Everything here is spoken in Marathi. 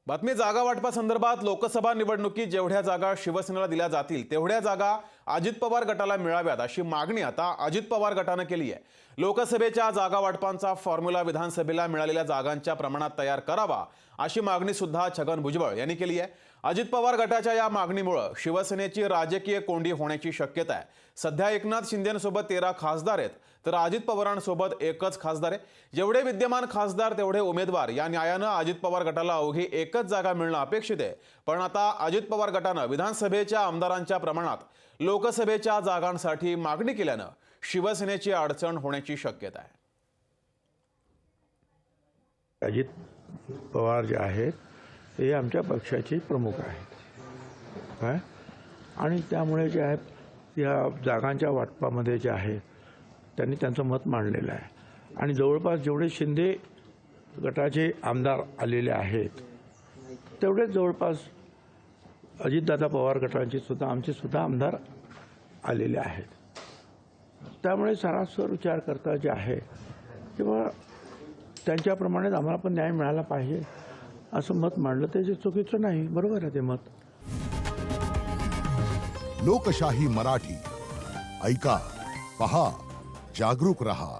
बातमी जागा वाटपासंदर्भात लोकसभा निवडणुकीत जेवढ्या जागा शिवसेनेला दिल्या जातील तेवढ्या जागा अजित पवार गटाला मिळाव्यात अशी मागणी आता अजित पवार गटाने केली आहे। लोकसभेच्या जागा वाटपांचा फॉर्म्युला विधानसभेला मिळालेल्या जागांच्या प्रमाणात तयार करावा अशी मागणी सुद्धा छगन भुजबळ यांनी केली आहे। अजित पवार गटाच्या या मागणीमुळे शिवसेनेची राजकीय कोंडी होण्याची शक्यता आहे। सध्या एकनाथ शिंदेंसोबत 13 खासदार आहेत तर अजित पवारांसोबत एकच खासदार आहे। जेवढे विद्यमान खासदार तेवढे उमेदवार या न्यायाने अजित पवार गटाला अवघी एकच जागा मिळणं अपेक्षित आहे। पण आता अजित पवार गटाने विधानसभेच्या आमदारांच्या प्रमाणात लोकसभेच्या जागांसाठी मागणी केल्याने शिवसेनेची अडचण होण्याची शक्यता आहे। अजित पवार जे आहेत ते आमच्या पक्षाचे प्रमुख आहेत काय आणि त्यामुळे जे आहे या जागांच्या वाटपामध्ये जे आहे त्यांनी त्यांचं मत मांडलेलं आहे आणि जवळपास जेवढे शिंदे गटाचे आमदार आलेले आहेत तेवढेच जवळपास अजितदादा पवार गटांचे सुद्धा आमचे सुद्धा आमदार आलेले आहेत। त्यामुळे सरासर विचार करता जे आहे किंवा त्यांच्याप्रमाणेच आम्हाला पण न्याय मिळाला पाहिजे असं मत मांडलं ते चुकीचं नाही, बरोबर आहे ते मत। लोकशाही मराठी ऐका, पहा, जागरूक रहा।